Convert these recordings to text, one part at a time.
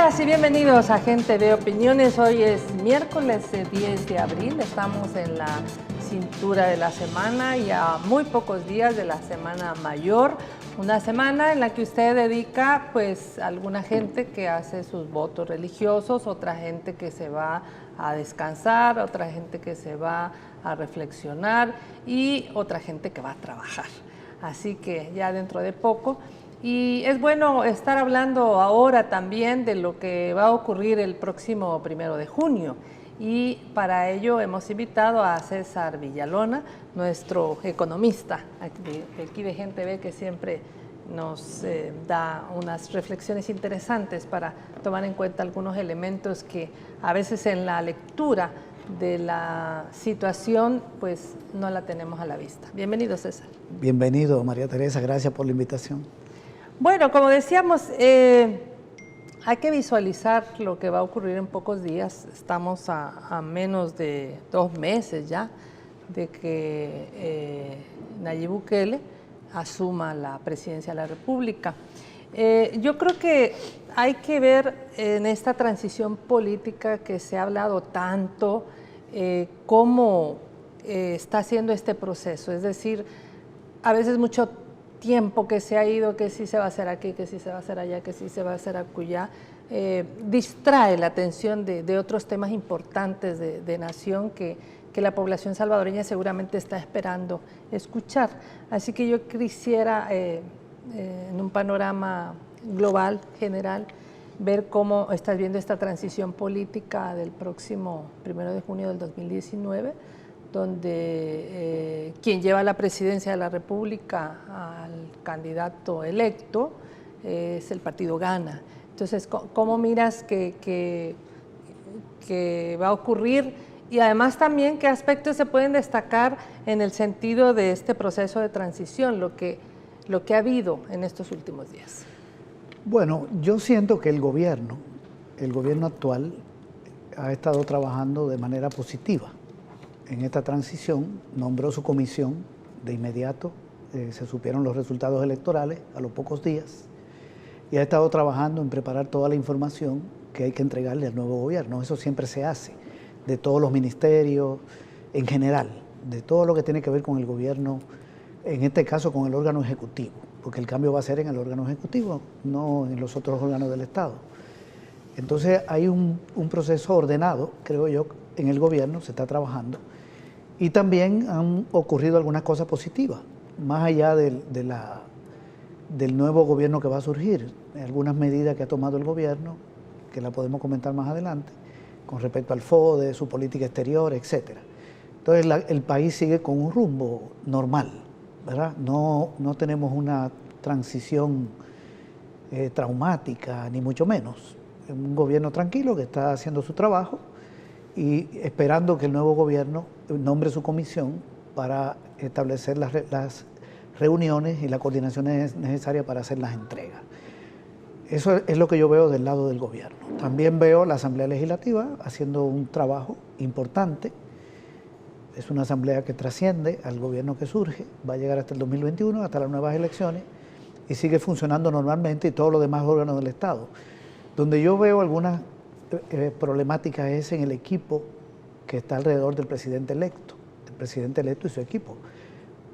días y bienvenidos a Gente de Opiniones. Hoy es miércoles 10 de abril, estamos en la cintura de la semana y a muy pocos días de la Semana Mayor. Una semana en la que usted dedica pues a alguna gente que hace sus votos religiosos, otra gente que se va a descansar, otra gente que se va a reflexionar y otra gente que va a trabajar. Así que ya dentro de poco. Y es bueno estar hablando ahora también de lo que va a ocurrir el próximo 1 de junio. Y para ello hemos invitado a César Villalona, nuestro economista, aquí de Gente Ve, que siempre nos da unas reflexiones interesantes para tomar en cuenta algunos elementos que a veces en la lectura de la situación pues no la tenemos a la vista. Bienvenido, César. Bienvenido, María Teresa, gracias por la invitación. Bueno, como decíamos, hay que visualizar lo que va a ocurrir en pocos días. Estamos a menos de 2 meses ya de que Nayib Bukele asuma la presidencia de la República. Yo creo que hay que ver en esta transición política que se ha hablado tanto cómo está haciendo este proceso. Es decir, a veces mucho tiempo que se ha ido, que sí se va a hacer aquí, que sí se va a hacer allá, que sí se va a hacer acullá, distrae la atención de otros temas importantes de nación que la población salvadoreña seguramente está esperando escuchar. Así que yo quisiera, en un panorama global, general, ver cómo estás viendo esta transición política del próximo 1 de junio del 2019, donde quien lleva la presidencia de la República al candidato electo es el partido Gana. Entonces, ¿cómo miras que va a ocurrir? Y además también, ¿qué aspectos se pueden destacar en el sentido de este proceso de transición, lo que ha habido en estos últimos días? Bueno, yo siento que el gobierno actual ha estado trabajando de manera positiva en esta transición. Nombró su comisión de inmediato, se supieron los resultados electorales a los pocos días y ha estado trabajando en preparar toda la información que hay que entregarle al nuevo gobierno. Eso siempre se hace, de todos los ministerios, en general, de todo lo que tiene que ver con el gobierno, en este caso con el órgano ejecutivo, porque el cambio va a ser en el órgano ejecutivo, no en los otros órganos del Estado. Entonces hay un proceso ordenado, creo yo, en el gobierno, se está trabajando. Y también han ocurrido algunas cosas positivas, más allá del nuevo gobierno que va a surgir. Algunas medidas que ha tomado el gobierno, que la podemos comentar más adelante, con respecto al FODE, su política exterior, etc. Entonces el país sigue con un rumbo normal, ¿verdad? No tenemos una transición traumática, ni mucho menos. Es un gobierno tranquilo que está haciendo su trabajo y esperando que el nuevo gobierno nombre su comisión para establecer las reuniones y las coordinaciones necesarias para hacer las entregas. Eso es lo que yo veo del lado del gobierno. También veo la Asamblea Legislativa haciendo un trabajo importante. Es una asamblea que trasciende al gobierno que surge, va a llegar hasta el 2021, hasta las nuevas elecciones, y sigue funcionando normalmente, y todos los demás órganos del Estado. Donde yo veo algunas problemáticas es en el equipo que está alrededor del presidente electo y su equipo,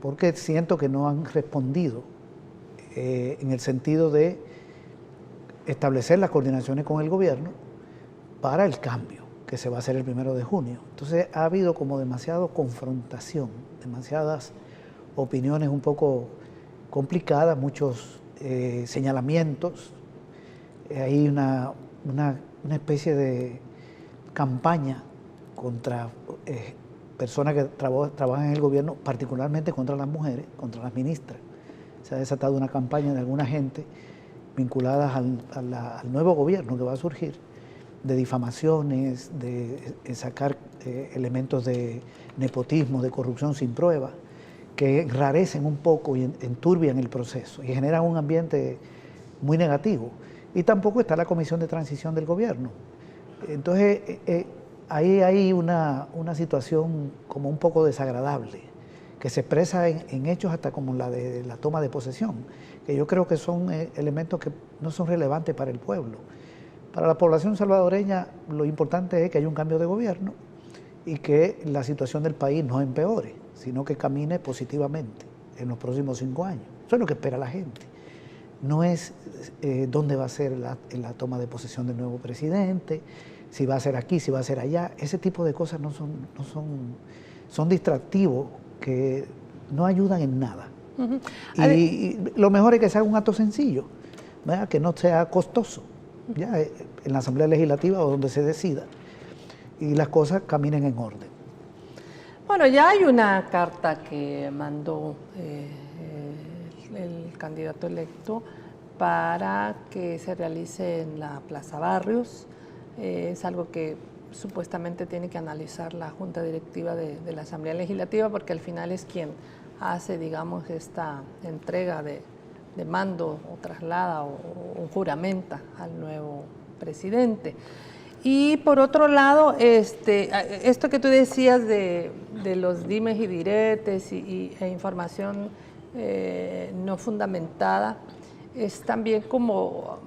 porque siento que no han respondido en el sentido de establecer las coordinaciones con el gobierno para el cambio que se va a hacer el 1 de junio. Entonces ha habido como demasiada confrontación, demasiadas opiniones un poco complicadas, muchos señalamientos. Hay una especie de campaña contra personas que trabajan en el gobierno, particularmente contra las mujeres, contra las ministras. Se ha desatado una campaña de alguna gente vinculadas al nuevo gobierno que va a surgir, de difamaciones, de sacar elementos de nepotismo, de corrupción sin prueba, que enrarecen un poco y enturbian el proceso y generan un ambiente muy negativo. Y tampoco está la comisión de transición del gobierno. Entonces, ahí hay una situación como un poco desagradable, que se expresa en hechos hasta como la de la toma de posesión, que yo creo que son elementos que no son relevantes para el pueblo, Para la población salvadoreña lo importante es que haya un cambio de gobierno y que la situación del país no empeore, sino que camine positivamente en los próximos 5 años. Eso es lo que espera la gente. No es dónde va a ser la toma de posesión del nuevo presidente, si va a ser aquí, si va a ser allá. Ese tipo de cosas son distractivos que no ayudan en nada. Y lo mejor es que se haga un acto sencillo, ¿verdad? Que no sea costoso, ya en la Asamblea Legislativa o donde se decida, y las cosas caminen en orden. Bueno, ya hay una carta que mandó el candidato electo para que se realice en la Plaza Barrios. Es algo que supuestamente tiene que analizar la Junta Directiva de la Asamblea Legislativa, porque al final es quien hace, digamos, esta entrega de mando o traslada o juramenta al nuevo presidente. Y por otro lado, esto que tú decías de los dimes y diretes e información no fundamentada, es también como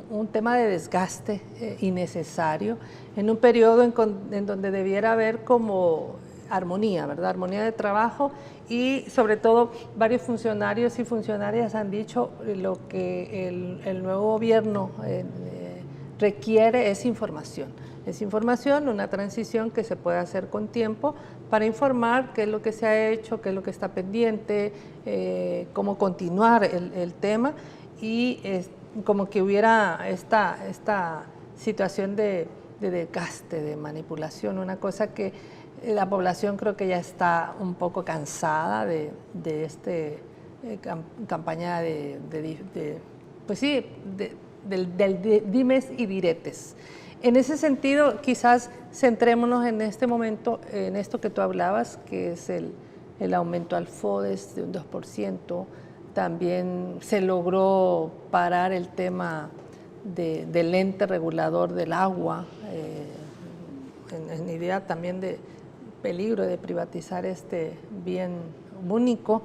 un tema de desgaste innecesario en un periodo en donde debiera haber como armonía, ¿verdad? Armonía de trabajo, y sobre todo varios funcionarios y funcionarias han dicho lo que el nuevo gobierno requiere es información. Es información, una transición que se puede hacer con tiempo para informar qué es lo que se ha hecho, qué es lo que está pendiente, cómo continuar el tema, y como que hubiera esta situación de desgaste, de manipulación, una cosa que la población creo que ya está un poco cansada de campaña pues sí, del dimes y diretes. En ese sentido, quizás centrémonos en este momento en esto que tú hablabas, que es el aumento al FODES de un 2%. También se logró parar el tema del ente regulador del agua, en idea también de peligro de privatizar este bien único.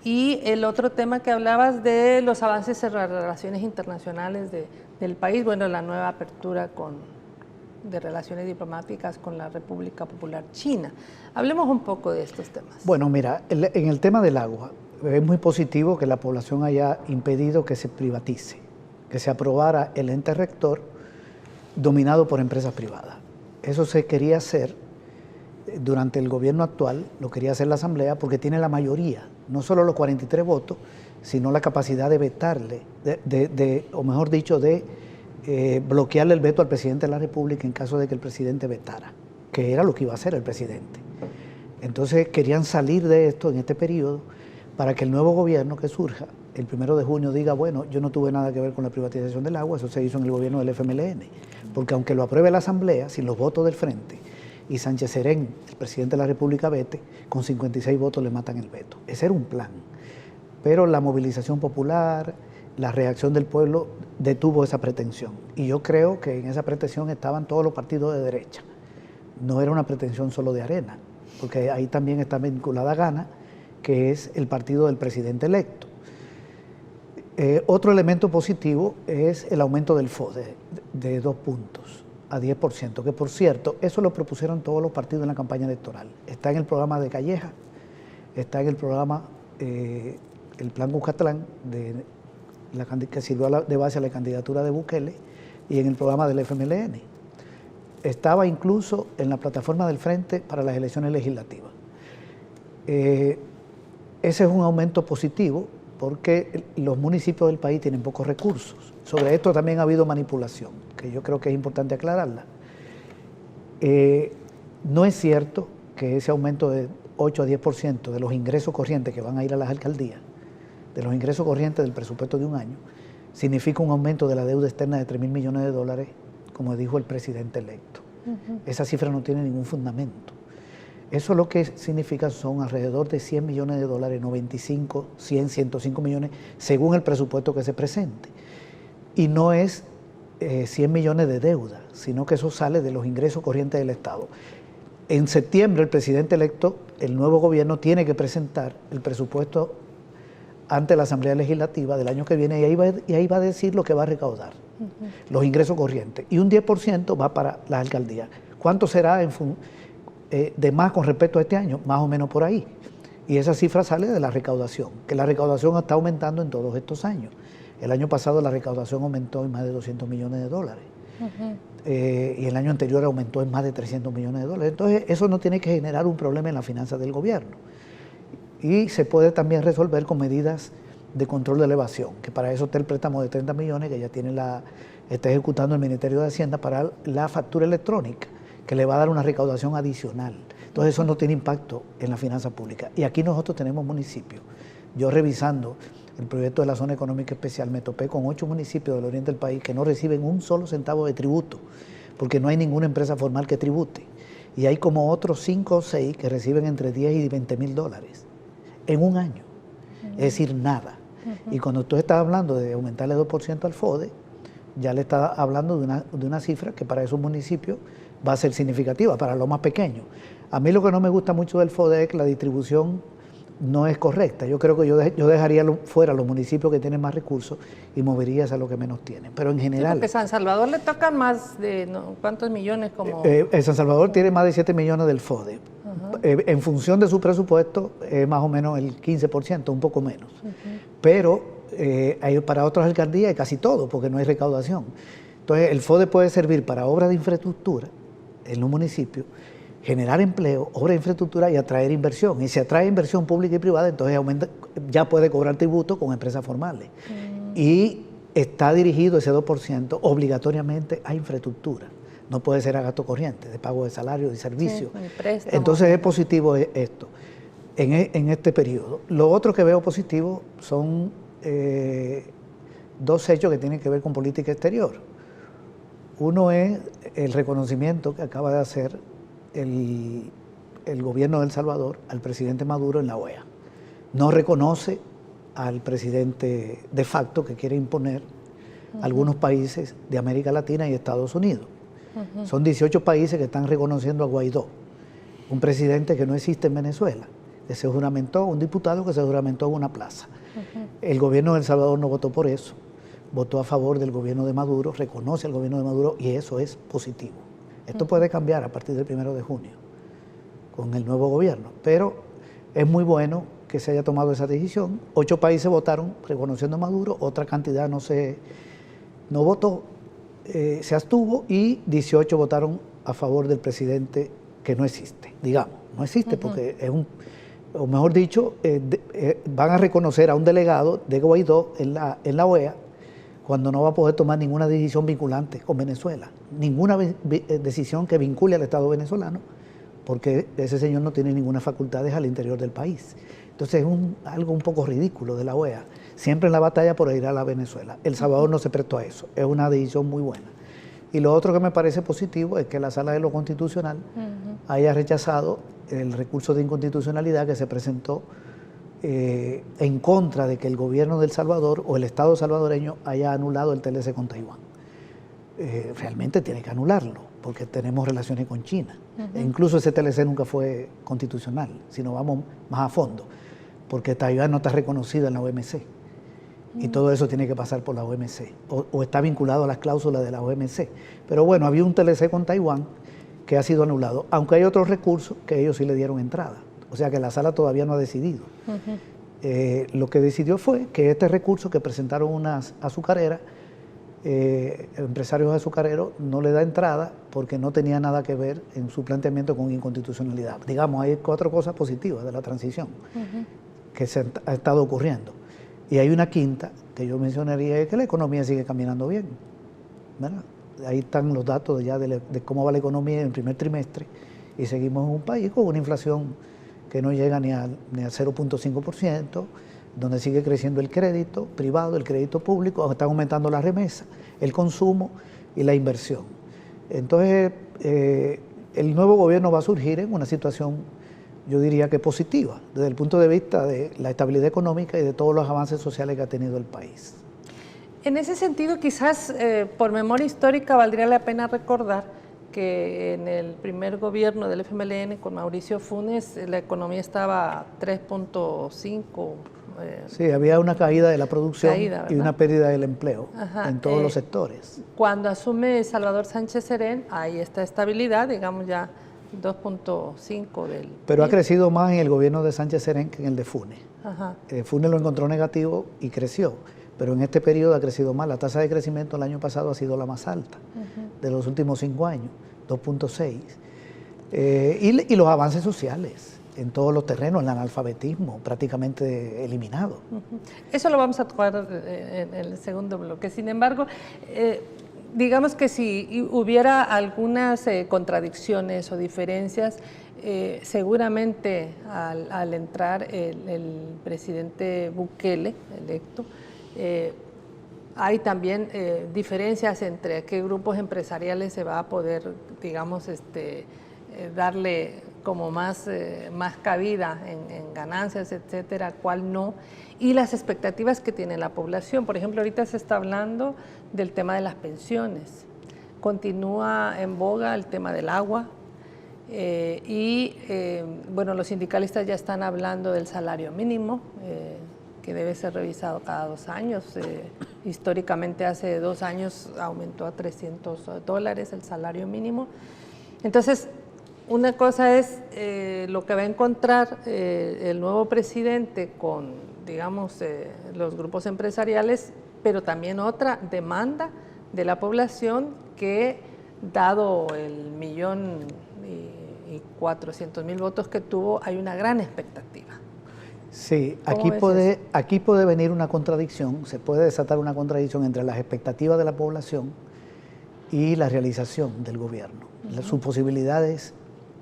Y el otro tema que hablabas de los avances en las relaciones internacionales del país, bueno, la nueva apertura de relaciones diplomáticas con la República Popular China. Hablemos un poco de estos temas. Bueno, mira, en el tema del agua, es muy positivo que la población haya impedido que se privatice, que se aprobara el ente rector dominado por empresas privadas. Eso se quería hacer durante el gobierno actual, lo quería hacer la Asamblea porque tiene la mayoría, no solo los 43 votos, sino la capacidad de vetarle, o mejor dicho, de bloquearle el veto al presidente de la República en caso de que el presidente vetara, que era lo que iba a hacer el presidente. Entonces querían salir de esto en este periodo para que el nuevo gobierno que surja el 1 de junio diga, bueno, yo no tuve nada que ver con la privatización del agua, eso se hizo en el gobierno del FMLN, porque aunque lo apruebe la Asamblea, sin los votos del Frente, y Sánchez Serén, el presidente de la República, vete, con 56 votos le matan el veto. Ese era un plan. Pero la movilización popular, la reacción del pueblo detuvo esa pretensión. Y yo creo que en esa pretensión estaban todos los partidos de derecha. No era una pretensión solo de Arena, porque ahí también está vinculada Gana, que es el partido del presidente electo. Otro elemento positivo es el aumento del FODE de 2 puntos a 10%, que por cierto, eso lo propusieron todos los partidos en la campaña electoral. Está en el programa de Calleja, está en el programa, el Plan Cuscatlán, que sirvió de base a la candidatura de Bukele, y en el programa del FMLN. Estaba incluso en la plataforma del Frente para las elecciones legislativas. Ese es un aumento positivo porque los municipios del país tienen pocos recursos. Sobre esto también ha habido manipulación, que yo creo que es importante aclararla. No es cierto que ese aumento de 8 a 10% de los ingresos corrientes que van a ir a las alcaldías, de los ingresos corrientes del presupuesto de un año, significa un aumento de la deuda externa de 3.000 millones de dólares, como dijo el presidente electo. Esa cifra no tiene ningún fundamento. Eso lo que significa son alrededor de 100 millones de dólares, 95, 100, 105 millones, según el presupuesto que se presente. Y no es 100 millones de deuda, sino que eso sale de los ingresos corrientes del Estado. En septiembre el presidente electo, el nuevo gobierno, tiene que presentar el presupuesto ante la Asamblea Legislativa del año que viene y ahí va a decir lo que va a recaudar. los ingresos corrientes, y un 10% va para las alcaldías. ¿Cuánto será de más con respecto a este año? Más o menos por ahí. Y esa cifra sale de la recaudación, que la recaudación está aumentando en todos estos años. El año pasado la recaudación aumentó en más de 200 millones de dólares. Y el año anterior aumentó en más de 300 millones de dólares. Entonces, eso no tiene que generar un problema en las finanzas del gobierno. Y se puede también resolver con medidas de control de elevación, que para eso está el préstamo de 30 millones que ya está ejecutando el Ministerio de Hacienda para la factura electrónica, que le va a dar una recaudación adicional. Entonces, eso no tiene impacto en la finanza pública. Y aquí nosotros tenemos municipios. Yo revisando el proyecto de la zona económica especial, me topé con 8 municipios del oriente del país que no reciben un solo centavo de tributo, porque no hay ninguna empresa formal que tribute. Y hay como otros 5 o 6 que reciben entre 10 y 20 mil dólares en un año. Es decir, nada. Y cuando usted está hablando de aumentarle 2% al FODE, ya le está hablando de una cifra que para esos municipios va a ser significativa, para los más pequeños. A mí lo que no me gusta mucho del FODE es que la distribución no es correcta. Yo creo que yo dejaría fuera los municipios que tienen más recursos y movería a los que menos tienen. Pero en general... Sí, porque San Salvador le tocan más de, ¿no? ¿Cuántos millones? San Salvador tiene más de 7 millones del FODE. En función de su presupuesto, más o menos el 15%, un poco menos. Pero para otras alcaldías hay casi todo, porque no hay recaudación. Entonces, el FODE puede servir para obras de infraestructura en un municipio, generar empleo, obras de infraestructura y atraer inversión. Y si atrae inversión pública y privada, entonces ya puede cobrar tributo con empresas formales. Y está dirigido ese 2% obligatoriamente a infraestructura. No puede ser a gasto corriente, de pago de salario, de servicio. Sí, entonces es positivo esto en este periodo. Lo otro que veo positivo son 2 hechos que tienen que ver con política exterior. Uno es el reconocimiento que acaba de hacer el gobierno de El Salvador al presidente Maduro en la OEA. No reconoce al presidente de facto que quiere imponer algunos países de América Latina y Estados Unidos. Son 18 países que están reconociendo a Guaidó, un presidente que no existe en Venezuela, que se juramentó, un diputado que se juramentó en una plaza. El gobierno de El Salvador no votó por eso, votó a favor del gobierno de Maduro, reconoce al gobierno de Maduro y eso es positivo. Esto puede cambiar a partir del 1 de junio con el nuevo gobierno, pero es muy bueno que se haya tomado esa decisión. 8 países votaron reconociendo a Maduro, otra cantidad no votó, se abstuvo y 18 votaron a favor del presidente que no existe, digamos, no existe porque es o mejor dicho, van a reconocer a un delegado de Guaidó en la OEA cuando no va a poder tomar ninguna decisión vinculante con Venezuela, ninguna decisión que vincule al Estado venezolano, porque ese señor no tiene ninguna facultades al interior del país. Entonces es algo un poco ridículo de la OEA, siempre en la batalla por ir a la Venezuela. El Salvador no se prestó a eso, es una decisión muy buena. Y lo otro que me parece positivo es que la Sala de lo Constitucional haya rechazado el recurso de inconstitucionalidad que se presentó en contra de que el gobierno de El Salvador o el Estado salvadoreño haya anulado el TLC con Taiwán. Realmente tiene que anularlo, porque tenemos relaciones con China. E incluso ese TLC nunca fue constitucional, si nos vamos más a fondo, porque Taiwán no está reconocido en la OMC. Y todo eso tiene que pasar por la OMC, o está vinculado a las cláusulas de la OMC. Pero bueno, había un TLC con Taiwán que ha sido anulado, aunque hay otros recursos que ellos sí le dieron entrada. O sea que la sala todavía no ha decidido. Lo que decidió fue que este recurso que presentaron unas azucareras, empresarios azucareros, no le da entrada porque no tenía nada que ver en su planteamiento con inconstitucionalidad. Digamos, hay 4 cosas positivas de la transición que se ha estado ocurriendo. Y hay una quinta que yo mencionaría, es que la economía sigue caminando bien, ¿verdad? Ahí están los datos ya de cómo va la economía en el primer trimestre y seguimos en un país con una inflación que no llega ni al 0.5%, donde sigue creciendo el crédito privado, el crédito público, están aumentando las remesas, el consumo y la inversión. Entonces, el nuevo gobierno va a surgir en una situación, yo diría que positiva, desde el punto de vista de la estabilidad económica y de todos los avances sociales que ha tenido el país. En ese sentido, quizás por memoria histórica valdría la pena recordar que en el primer gobierno del FMLN con Mauricio Funes la economía estaba a 3.5, Sí, había una caída de la producción y una pérdida del empleo en todos los sectores. Cuando asume Salvador Sánchez Serén, hay esta estabilidad, digamos ya 2.5 del Pero PIB. ha crecido más en el gobierno de Sánchez Serén que en el de Funes. Funes lo encontró negativo y creció, pero en este periodo ha crecido más. La tasa de crecimiento el año pasado ha sido la más alta de los últimos 5 años, 2.6. Y los avances sociales en todos los terrenos, el analfabetismo prácticamente eliminado. Eso lo vamos a tocar en el segundo bloque. Sin embargo, digamos que si hubiera algunas contradicciones o diferencias, seguramente al entrar el presidente Bukele, electo, hay también diferencias entre qué grupos empresariales se va a poder, digamos, darle como más cabida en ganancias, etcétera, cuál no, y las expectativas que tiene la población. Por ejemplo, ahorita se está hablando del tema de las pensiones, continúa en boga el tema del agua, bueno, los sindicalistas ya están hablando del salario mínimo, que debe ser revisado cada 2 años. Históricamente hace 2 años aumentó a $300 el salario mínimo. Entonces, una cosa es lo que va a encontrar el nuevo presidente con, digamos, los grupos empresariales, pero también otra demanda de la población que, dado el 1.400.000 votos que tuvo, hay una gran expectativa. Sí, aquí puede venir una contradicción, se puede desatar una contradicción entre las expectativas de la población y la realización del gobierno, sus posibilidades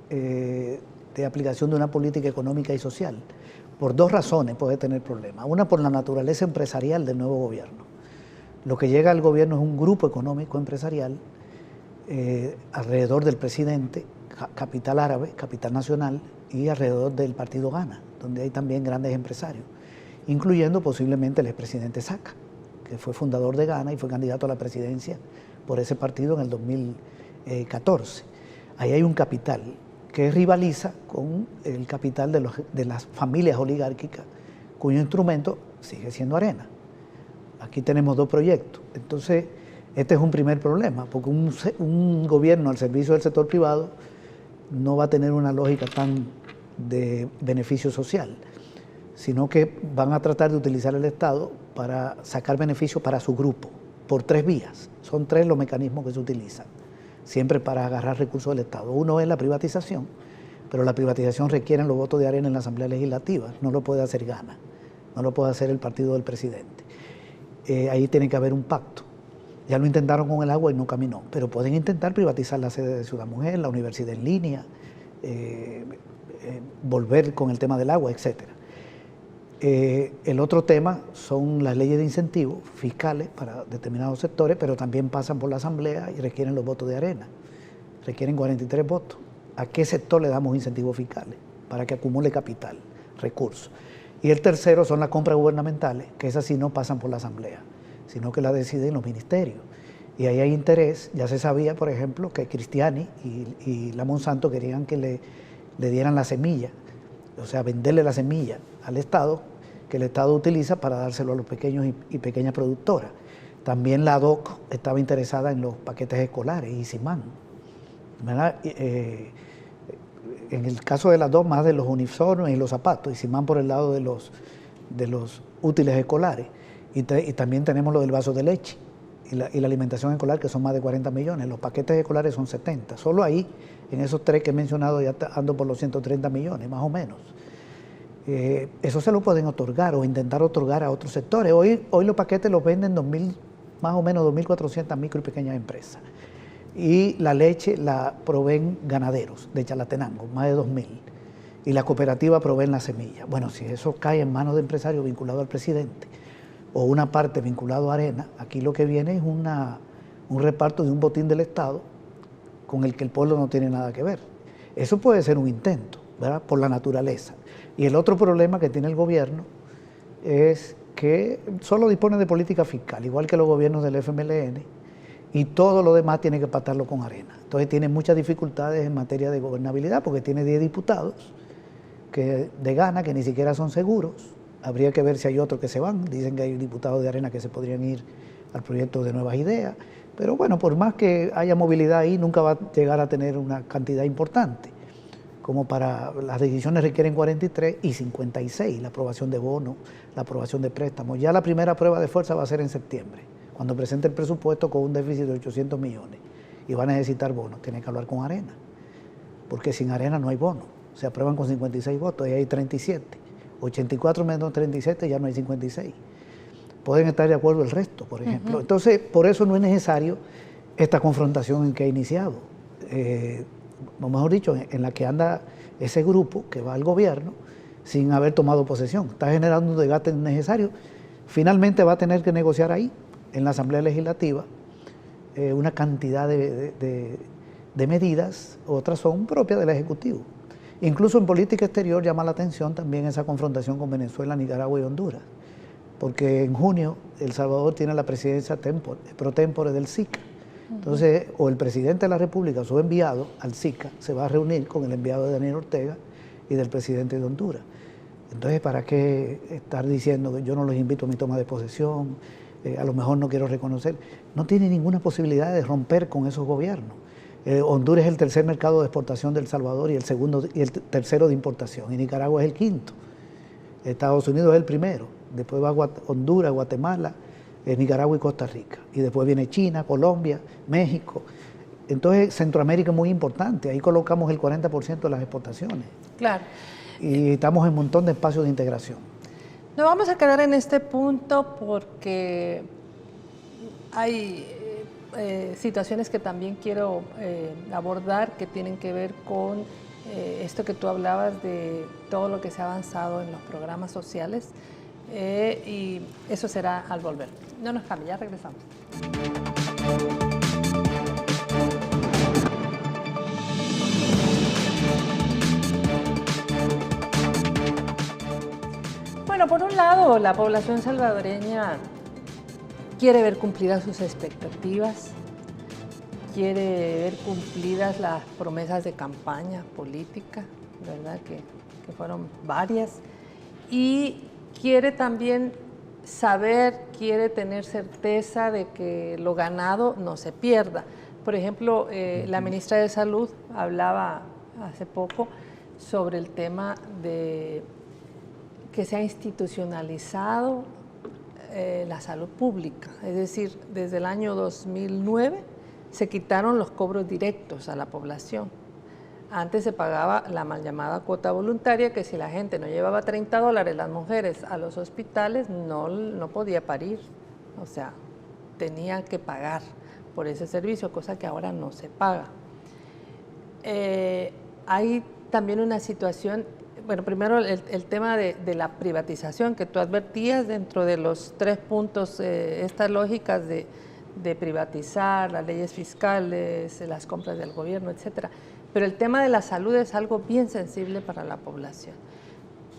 de aplicación de una política económica y social. Por 2 razones puede tener problemas. Una, por la naturaleza empresarial del nuevo gobierno. Lo que llega al gobierno es un grupo económico empresarial alrededor del presidente, capital árabe, capital nacional, y alrededor del partido Gana, donde hay también grandes empresarios, incluyendo posiblemente el expresidente Saca, que fue fundador de Gana y fue candidato a la presidencia por ese partido en el 2014. Ahí hay un capital que rivaliza con el capital de las familias oligárquicas, cuyo instrumento sigue siendo Arena. Aquí tenemos 2 proyectos. Entonces, este es un primer problema, porque un gobierno al servicio del sector privado no va a tener una lógica tan de beneficio social, sino que van a tratar de utilizar el Estado para sacar beneficios para su grupo, por 3 vías. Son 3 los mecanismos que se utilizan, siempre para agarrar recursos del Estado. Uno es la privatización, pero la privatización requiere los votos de Arena en la Asamblea Legislativa, no lo puede hacer Gana, no lo puede hacer el partido del presidente. Ahí tiene que haber un pacto. Ya lo intentaron con el agua y no caminó, pero pueden intentar privatizar la sede de Ciudad Mujer, la universidad en línea, volver con el tema del agua, etc. El otro tema son las leyes de incentivos fiscales para determinados sectores, pero también pasan por la Asamblea y requieren los votos de Arena. Requieren 43 votos. ¿A qué sector le damos incentivos fiscales? Para que acumule capital, recursos. Y el tercero son las compras gubernamentales, que esas sí no pasan por la Asamblea, sino que las deciden los ministerios. Y ahí hay interés. Ya se sabía, por ejemplo, que Cristiani y la Monsanto querían que le dieran la semilla, o sea, venderle la semilla al Estado, que el Estado utiliza para dárselo a los pequeños y pequeñas productoras. También la DOC estaba interesada en los paquetes escolares y Simán, ¿verdad? En el caso de las DOC, más de los uniformes y los zapatos, y Simán por el lado de los útiles escolares. Y también tenemos lo del vaso de leche y la alimentación escolar, que son más de 40 millones. Los paquetes escolares son 70. Solo ahí, en esos 3 que he mencionado, ya ando por los 130 millones, más o menos. Eso se lo pueden otorgar o intentar otorgar a otros sectores. Hoy los paquetes los venden más o menos 2.400 micro y pequeñas empresas. Y la leche la proveen ganaderos de Chalatenango, más de 2.000. Y la cooperativa provee la semilla. Bueno, si eso cae en manos de empresarios vinculados al presidente o una parte vinculado a Arena, aquí lo que viene es un reparto de un botín del Estado con el que el pueblo no tiene nada que ver. Eso puede ser un intento, ¿verdad? Por la naturaleza. Y el otro problema que tiene el gobierno es que solo dispone de política fiscal, igual que los gobiernos del FMLN, y todo lo demás tiene que pactarlo con Arena. Entonces tiene muchas dificultades en materia de gobernabilidad, porque tiene 10 diputados de Gana que ni siquiera son seguros, Habría que ver si hay otros que se van. Dicen que hay diputados de Arena que se podrían ir al proyecto de Nuevas Ideas. Pero bueno, por más que haya movilidad ahí, nunca va a llegar a tener una cantidad importante. Como para las decisiones requieren 43 y 56, la aprobación de bonos, la aprobación de préstamos. Ya la primera prueba de fuerza va a ser en septiembre, cuando presente el presupuesto con un déficit de 800 millones y va a necesitar bonos. Tiene que hablar con Arena, porque sin Arena no hay bonos. Se aprueban con 56 votos y hay 37. 84 menos 37 ya no hay 56. Pueden estar de acuerdo el resto, por ejemplo. Entonces, por eso no es necesario esta confrontación en que ha iniciado. O mejor dicho, en la que anda ese grupo que va al gobierno sin haber tomado posesión. Está generando un desgaste innecesario. Finalmente va a tener que negociar ahí, en la Asamblea Legislativa, una cantidad de medidas, otras son propias del Ejecutivo. Incluso en política exterior llama la atención también esa confrontación con Venezuela, Nicaragua y Honduras, porque en junio El Salvador tiene la presidencia pro tempore del SICA. Entonces, o el presidente de la República o su enviado al SICA se va a reunir con el enviado de Daniel Ortega y del presidente de Honduras. Entonces, ¿para qué estar diciendo que yo no los invito a mi toma de posesión? A lo mejor no quiero reconocer. No tiene ninguna posibilidad de romper con esos gobiernos. Honduras es el tercer mercado de exportación de El Salvador y el tercero de importación, y Nicaragua es el quinto. Estados Unidos es el primero, después va Honduras, Guatemala, Nicaragua y Costa Rica, y después viene China, Colombia, México. Entonces Centroamérica es muy importante, ahí colocamos el 40% de las exportaciones. Claro. Y estamos en un montón de espacios de integración. Nos vamos a quedar en este punto porque hay situaciones que también quiero abordar que tienen que ver con esto que tú hablabas de todo lo que se ha avanzado en los programas sociales y eso será al volver. No nos cambie, ya regresamos. Bueno, por un lado, la población salvadoreña quiere ver cumplidas sus expectativas, quiere ver cumplidas las promesas de campaña política, ¿verdad? Que fueron varias, y quiere también saber, quiere tener certeza de que lo ganado no se pierda. Por ejemplo, la ministra de Salud hablaba hace poco sobre el tema de que se ha institucionalizado la salud pública, es decir, desde el año 2009 se quitaron los cobros directos a la población. Antes se pagaba la mal llamada cuota voluntaria, que si la gente no llevaba $30, las mujeres, a los hospitales, no podía parir, o sea, tenía que pagar por ese servicio, cosa que ahora no se paga. Hay también una situación, bueno, primero el tema de la privatización que tú advertías dentro de los 3 puntos, estas lógicas de privatizar, las leyes fiscales, las compras del gobierno, etcétera. Pero el tema de la salud es algo bien sensible para la población.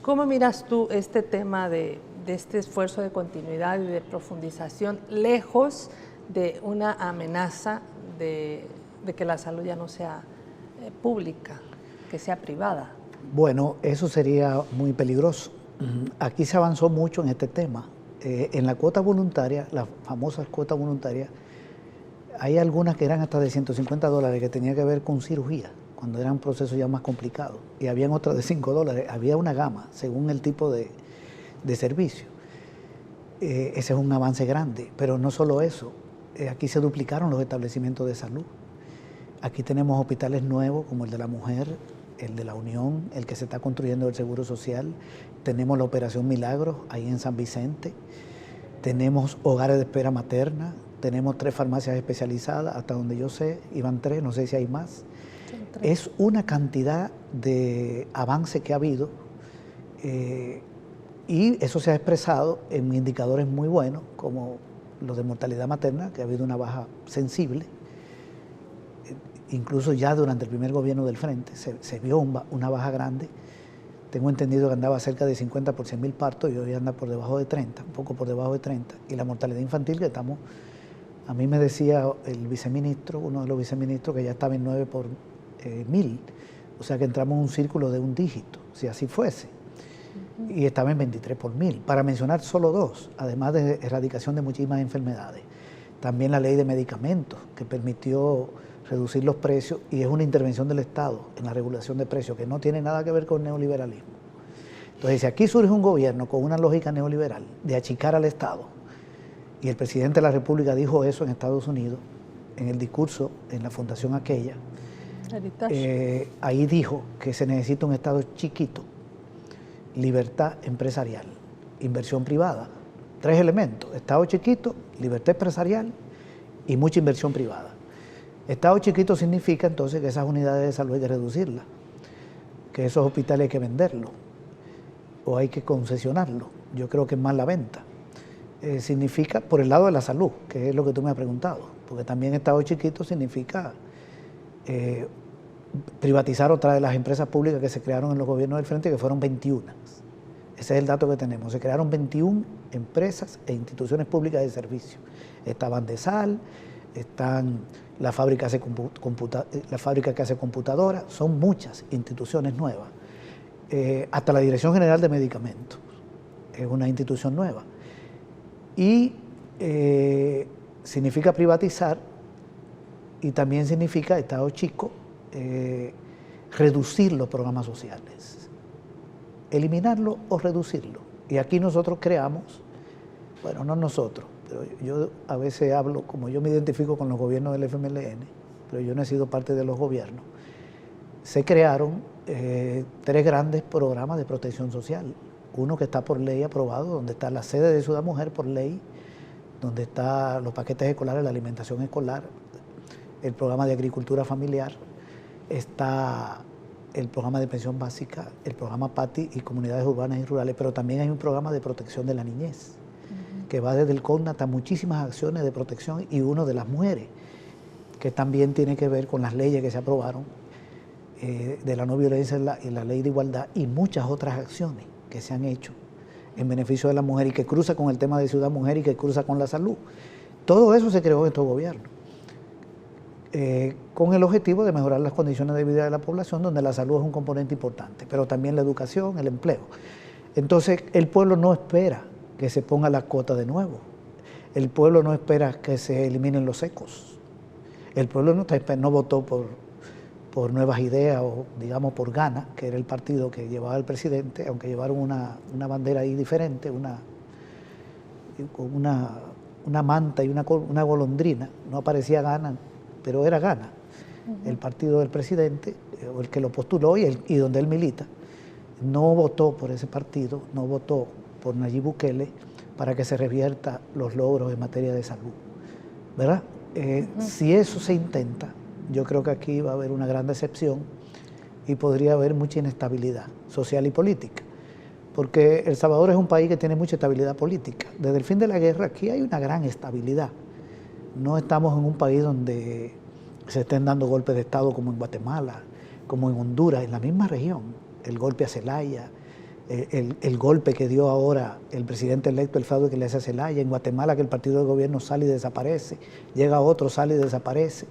¿Cómo miras tú este tema de este esfuerzo de continuidad y de profundización, lejos de una amenaza de que la salud ya no sea pública, que sea privada? Bueno, eso sería muy peligroso. Aquí se avanzó mucho en este tema. En la cuota voluntaria, las famosas cuotas voluntarias, hay algunas que eran hasta de $150 que tenían que ver con cirugía, cuando eran procesos ya más complicados, y habían otras de $5. Había una gama según el tipo de servicio. Ese es un avance grande, pero no solo eso. Aquí se duplicaron los establecimientos de salud. Aquí tenemos hospitales nuevos como el de la mujer, el de la Unión, el que se está construyendo del Seguro Social. Tenemos la Operación Milagros ahí en San Vicente. Tenemos hogares de espera materna. Tenemos 3 farmacias especializadas, hasta donde yo sé, iban 3, no sé si hay más. Es una cantidad de avance que ha habido y eso se ha expresado en indicadores muy buenos, como los de mortalidad materna, que ha habido una baja sensible. Incluso ya durante el primer gobierno del Frente se vio una baja grande. Tengo entendido que andaba cerca de 50 por 100.000 partos y hoy anda por debajo de 30, un poco por debajo de 30. Y la mortalidad infantil que estamos, a mí me decía el viceministro, uno de los viceministros, que ya estaba en 9 por 1000. O sea que entramos en un círculo de un dígito, si así fuese. y estaba en 23 por mil, para mencionar solo dos, además de erradicación de muchísimas enfermedades. También la ley de medicamentos, que permitió reducir los precios, y es una intervención del Estado en la regulación de precios, que no tiene nada que ver con neoliberalismo. Entonces, si aquí surge un gobierno con una lógica neoliberal de achicar al Estado, y el presidente de la República dijo eso en Estados Unidos, en el discurso en la fundación aquella, ahí dijo que se necesita un Estado chiquito, libertad empresarial, inversión privada. 3 elementos: Estado chiquito, libertad empresarial y mucha inversión privada. Estado chiquito significa entonces que esas unidades de salud hay que reducirlas, que esos hospitales hay que venderlos o hay que concesionarlos. Yo creo que es más la venta. Significa por el lado de la salud, que es lo que tú me has preguntado, porque también Estado chiquito significa privatizar otra de las empresas públicas que se crearon en los gobiernos del frente, que fueron 21. Ese es el dato que tenemos. Se crearon 21 empresas e instituciones públicas de servicio. Está Bandesal, están la fábrica que hace computadoras, son muchas instituciones nuevas. Hasta la Dirección General de Medicamentos es una institución nueva. Y significa privatizar, y también significa, Estado chico, reducir los programas sociales, eliminarlo o reducirlo. Y aquí nosotros creamos, bueno, no nosotros, pero yo a veces hablo, como yo me identifico con los gobiernos del FMLN, pero yo no he sido parte de los gobiernos, se crearon 3 grandes programas de protección social. Uno que está por ley aprobado, donde está la sede de Ciudad Mujer por ley, donde están los paquetes escolares, la alimentación escolar, el programa de agricultura familiar, está el programa de pensión básica, el programa PATI y comunidades urbanas y rurales, pero también hay un programa de protección de la niñez, que va desde el CONAT a muchísimas acciones de protección, y uno de las mujeres, que también tiene que ver con las leyes que se aprobaron de la no violencia y la ley de igualdad, y muchas otras acciones que se han hecho en beneficio de la mujer y que cruza con el tema de Ciudad Mujer y que cruza con la salud. Todo eso se creó en estos gobiernos, con el objetivo de mejorar las condiciones de vida de la población, donde la salud es un componente importante, pero también la educación, el empleo. Entonces, el pueblo no espera que se ponga la cuota de nuevo. El pueblo no espera que se eliminen los ecos. El pueblo no votó por Nuevas Ideas o, digamos, por Gana, que era el partido que llevaba el presidente, aunque llevaron una bandera ahí diferente, con una manta y una golondrina. No aparecía Gana, pero era Gana, el partido del presidente, o el que lo postuló y donde él milita. No votó por ese partido, no votó por Nayib Bukele para que se revierta los logros en materia de salud, ¿verdad? Si eso se intenta, yo creo que aquí va a haber una gran decepción y podría haber mucha inestabilidad social y política, porque El Salvador es un país que tiene mucha estabilidad política. Desde el fin de la guerra aquí hay una gran estabilidad. No estamos en un país donde se estén dando golpes de Estado como en Guatemala, como en Honduras, en la misma región. El golpe a Zelaya, el golpe que dio ahora el presidente electo, el fraude que le hace a Zelaya. En Guatemala, que el partido de gobierno sale y desaparece, llega otro, sale y desaparece,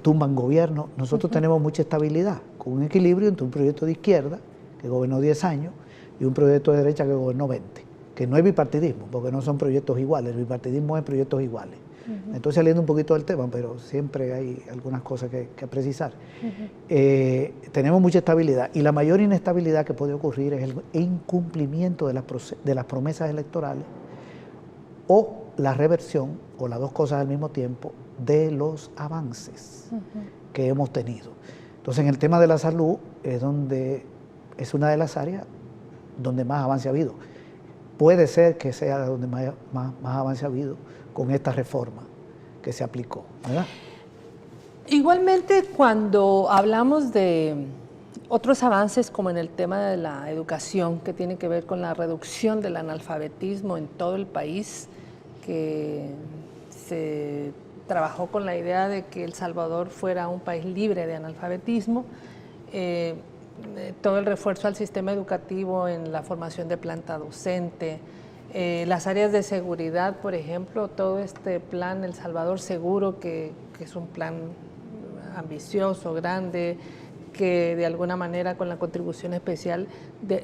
tumban gobierno. Nosotros tenemos mucha estabilidad, con un equilibrio entre un proyecto de izquierda, que gobernó 10 años, y un proyecto de derecha que gobernó 20. Que no es bipartidismo, porque no son proyectos iguales, el bipartidismo es proyectos iguales. Me estoy saliendo un poquito del tema, pero siempre hay algunas cosas que precisar. Tenemos mucha estabilidad, y la mayor inestabilidad que puede ocurrir es el incumplimiento de las promesas electorales, o la reversión, o las dos cosas al mismo tiempo, de los avances que hemos tenido. Entonces, en el tema de la salud es una de las áreas donde más avance ha habido. Puede ser que sea donde más avance ha habido con esta reforma que se aplicó, ¿verdad? Igualmente, cuando hablamos de otros avances, como en el tema de la educación, que tiene que ver con la reducción del analfabetismo en todo el país, que se trabajó con la idea de que El Salvador fuera un país libre de analfabetismo, todo el refuerzo al sistema educativo en la formación de planta docente, las áreas de seguridad, por ejemplo, todo este plan El Salvador Seguro, que es un plan ambicioso, grande, que de alguna manera con la contribución especial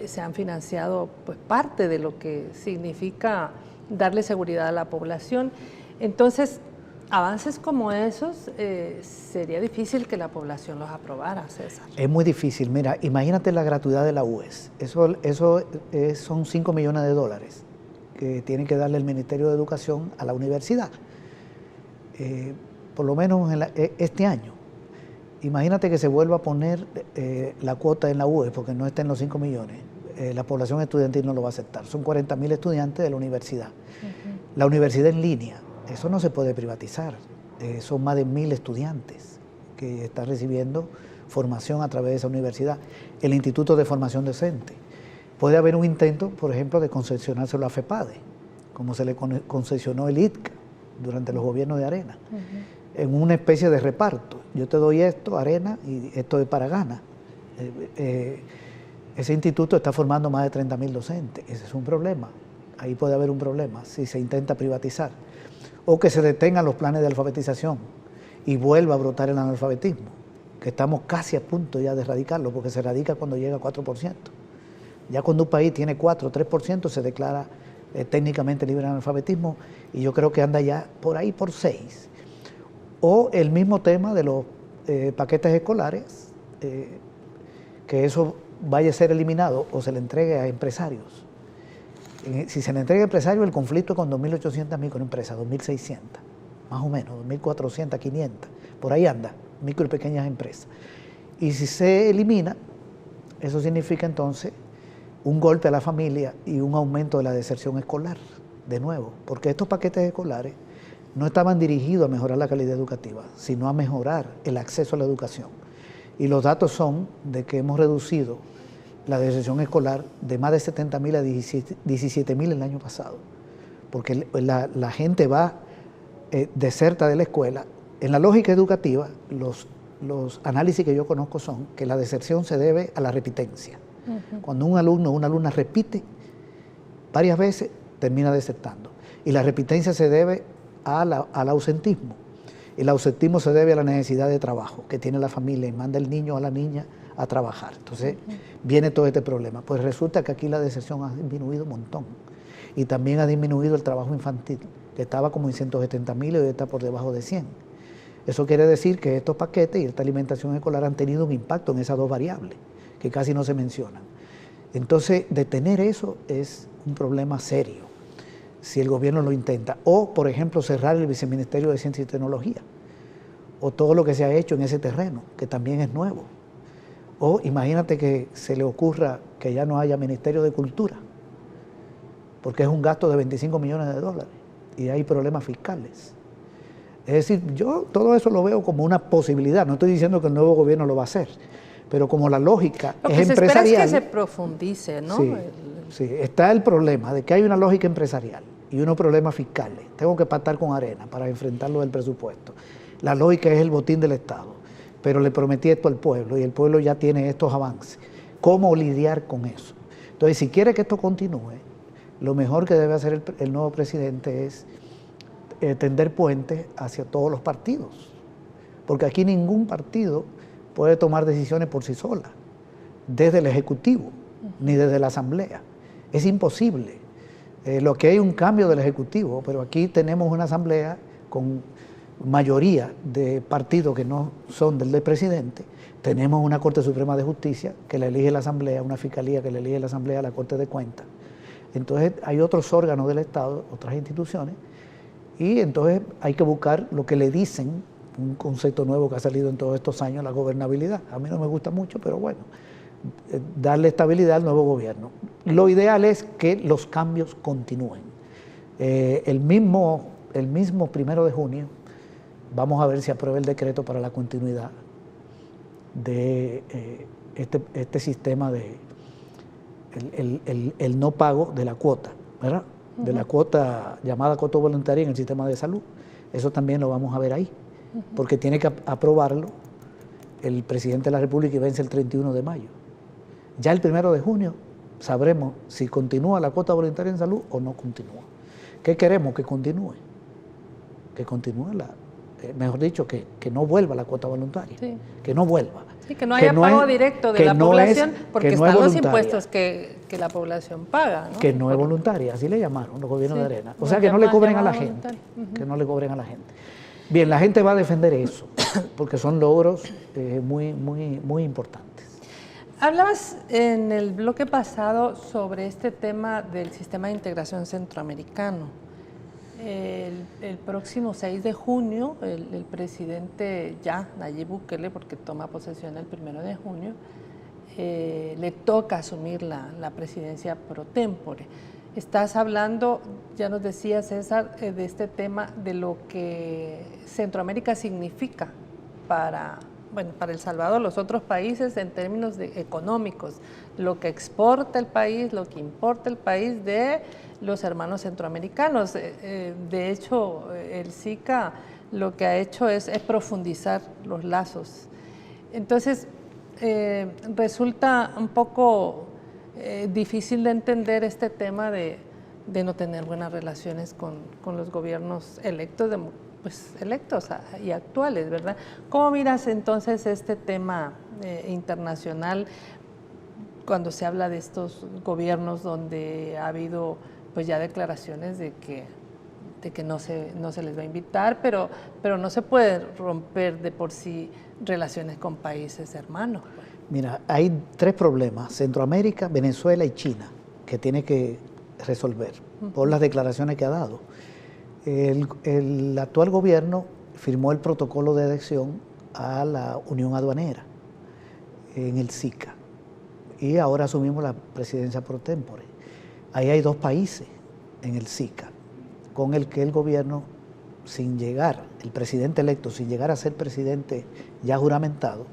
se han financiado pues parte de lo que significa darle seguridad a la población. Entonces, avances como esos, sería difícil que la población los aprobara, César. Es muy difícil. Mira, imagínate la gratuidad de la UES. Son 5 millones de dólares que tiene que darle el Ministerio de Educación a la universidad. Por lo menos este año. Imagínate que se vuelva a poner la cuota en la UES porque no está en los 5 millones. La población estudiantil no lo va a aceptar. Son 40.000 estudiantes de la universidad. La universidad en línea, eso no se puede privatizar. Son más de 1.000 estudiantes que están recibiendo formación a través de esa universidad. El Instituto de Formación Docente. Puede haber un intento, por ejemplo, de concesionárselo a FEPADE, como se le concesionó el ITCA durante los gobiernos de Arena, en una especie de reparto. Yo te doy esto, Arena, y esto es para Gana. Ese instituto está formando más de 30.000 docentes. Ese es un problema. Ahí puede haber un problema si se intenta privatizar. O que se detengan los planes de alfabetización y vuelva a brotar el analfabetismo, que estamos casi a punto ya de erradicarlo, porque se erradica cuando llega a 4%. Ya cuando un país tiene 4 o 3% se declara técnicamente libre de analfabetismo, y yo creo que anda ya por ahí por 6. O el mismo tema de los paquetes escolares, que eso vaya a ser eliminado o se le entregue a empresarios. Si se le entrega a empresarios, el conflicto es con 2.800 microempresas, 2.600, más o menos, 2.400, 500, por ahí anda, micro y pequeñas empresas. Y si se elimina, eso significa entonces un golpe a la familia y un aumento de la deserción escolar, de nuevo, porque estos paquetes escolares no estaban dirigidos a mejorar la calidad educativa, sino a mejorar el acceso a la educación. Y los datos son de que hemos reducido la deserción escolar de más de 70.000 a 17.000 el año pasado, porque la gente va deserta de la escuela. En la lógica educativa, los análisis que yo conozco son que la deserción se debe a la repitencia. Cuando un alumno o una alumna repite varias veces, termina desertando. Y la repitencia se debe al ausentismo. El ausentismo se debe a la necesidad de trabajo que tiene la familia y manda el niño o la niña a trabajar. Entonces viene todo este problema. Pues resulta que aquí la deserción ha disminuido un montón. Y también ha disminuido el trabajo infantil, que estaba como en 170.000 y hoy está por debajo de 100. Eso quiere decir que estos paquetes y esta alimentación escolar han tenido un impacto en esas dos variables, que casi no se mencionan. Entonces, detener eso es un problema serio, si el gobierno lo intenta. O, por ejemplo, cerrar el Viceministerio de Ciencia y Tecnología, o todo lo que se ha hecho en ese terreno, que también es nuevo. O imagínate que se le ocurra que ya no haya Ministerio de Cultura, porque es un gasto de 25 millones de dólares y hay problemas fiscales. Es decir, yo todo eso lo veo como una posibilidad. No estoy diciendo que el nuevo gobierno lo va a hacer, pero como la lógica es empresarial... Lo que se espera es que se profundice, ¿no? Sí, sí, está el problema de que hay una lógica empresarial y unos problemas fiscales. Tengo que pactar con Arena para enfrentarlo del presupuesto. La lógica es el botín del Estado, pero le prometí esto al pueblo y el pueblo ya tiene estos avances. ¿Cómo lidiar con eso? Entonces, si quiere que esto continúe, lo mejor que debe hacer el nuevo presidente es tender puentes hacia todos los partidos, porque aquí ningún partido puede tomar decisiones por sí sola, desde el Ejecutivo, ni desde la Asamblea. Es imposible. Lo que hay es un cambio del Ejecutivo, pero aquí tenemos una Asamblea con mayoría de partidos que no son del presidente, tenemos una Corte Suprema de Justicia que la elige la Asamblea, una Fiscalía que la elige la Asamblea, la Corte de Cuentas. Entonces hay otros órganos del Estado, otras instituciones, y entonces hay que buscar lo que le dicen, un concepto nuevo que ha salido en todos estos años, la gobernabilidad. A mí no me gusta mucho, pero bueno, darle estabilidad al nuevo gobierno. Lo ideal es que los cambios continúen. El mismo 1 de junio, vamos a ver si aprueba el decreto para la continuidad de este sistema de el no pago de la cuota, ¿verdad? De la cuota llamada cuota voluntaria en el sistema de salud. Eso también lo vamos a ver ahí, porque tiene que aprobarlo el presidente de la República y vence el 31 de mayo. Ya el 1 de junio sabremos si continúa la cuota voluntaria en salud o no continúa. ¿Qué queremos? Que continúe. Que continúe mejor dicho, que no vuelva la cuota voluntaria. Sí. Que no vuelva. Sí, que no haya pago directo de la población, porque no están los impuestos que la población paga, ¿no? Que no es voluntaria, así le llamaron los gobiernos de Arena. O no sea, que no le cobren a la voluntaria. gente, que no le cobren a la gente. Bien, la gente va a defender eso, porque son logros muy importantes. Hablabas en el bloque pasado sobre este tema del sistema de integración centroamericano. El próximo 6 de junio, el presidente Nayib Bukele, porque toma posesión el 1 de junio, le toca asumir la presidencia pro tempore. Estás hablando, ya nos decía César, de este tema de lo que Centroamérica significa para El Salvador, los otros países en términos económicos, lo que exporta el país, lo que importa el país de los hermanos centroamericanos. De hecho, el SICA lo que ha hecho es profundizar los lazos. Entonces, resulta un poco difícil de entender este tema de no tener buenas relaciones con los gobiernos electos, y actuales, ¿verdad? ¿Cómo miras entonces este tema internacional cuando se habla de estos gobiernos donde ha habido pues ya declaraciones de que no se les va a invitar, pero no se puede romper de por sí relaciones con países hermanos? Mira, hay 3 problemas: Centroamérica, Venezuela y China, que tiene que resolver por las declaraciones que ha dado. El actual gobierno firmó el protocolo de adhesión a la Unión Aduanera en el SICA y ahora asumimos la presidencia pro tempore. Ahí hay 2 países en el SICA con el que el gobierno, el presidente electo, sin llegar a ser presidente ya juramentado,